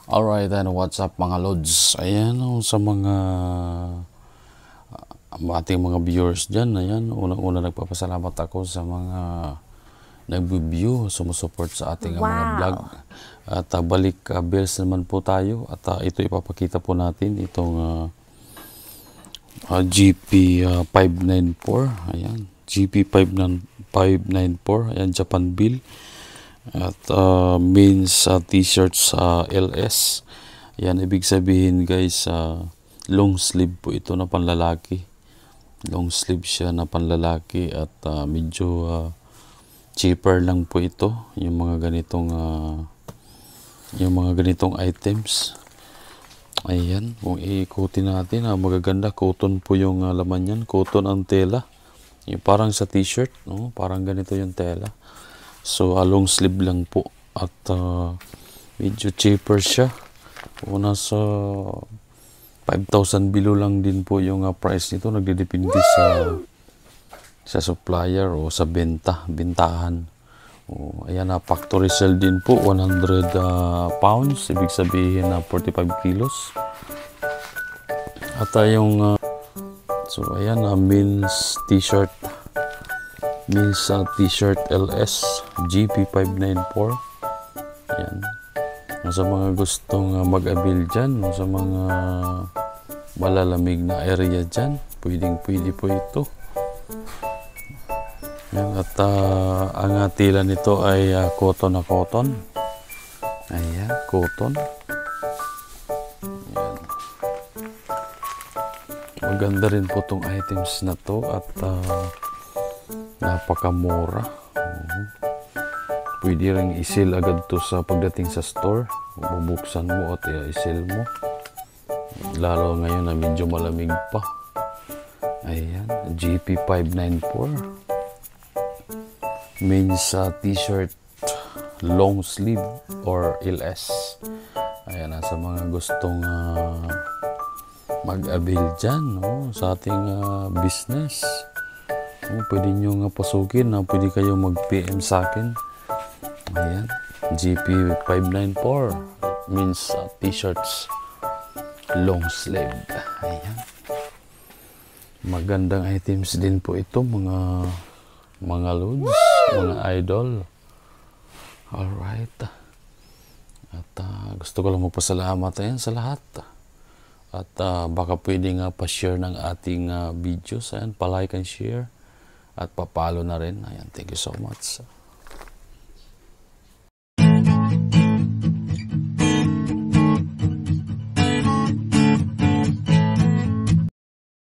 Alright, and what's up mga lods? Ayan, sa mga ating mga viewers dyan. Ayan, unang-una nagpapasalamat ako sa mga nag-view, sumusupport sa ating mga vlog. At balik bills naman po tayo. At ito ipapakita po natin itong GP594. Ayan, GP594. Ayan, Japan bill. At means t-shirts LS. Yan, ibig sabihin guys, long sleeve po ito na panlalaki. Long sleeve siya na panlalaki at medyo cheaper lang po ito. Yung mga ganitong items. Ayan, kung iikutin natin, magaganda. Cotton po yung laman yan. Cotton ang tela. Yung parang sa t-shirt, no? Parang ganito yung tela. So, long sleeve lang po. At medyo cheaper siya. Nasa 5,000 below lang din po yung price nito. Nagdedepende sa supplier o sa bintahan. Ayan, factory sell din po. 100 pounds. Ibig sabihin na 45 kilos. At so, ayan, men's t-shirt. Men's t-shirt LS GP594. Yan. Sa mga gustong mag-avail dyan, sa mga malalamig na area dyan, pwede po ito. Yan. At ang tela nito ay cotton na cotton. Ayan, cotton. Yan. Maganda rin po itong items na to at napakamura. Pwede rin isil agad to sa pagdating sa store. Bubuksan mo at isil mo. Lalo ngayon na medyo malamig pa. Ayan, GP594. Men's t-shirt long sleeve or LS. Ayan, sa mga gustong mag-avail dyan, no? Sa ating business. Pwede nyo pasukin, pwede kayo mag-PM sa akin. Ayan, GP594 means t-shirts long sleeve. Ayan, magandang items din po ito mga lods, mga idol. Alright, at gusto ko lang magpasalamat ayan sa lahat. At baka pwede nga pa-share ng ating videos. Ayan, pa-like and share. At papalo na rin. Ayan, thank you so much.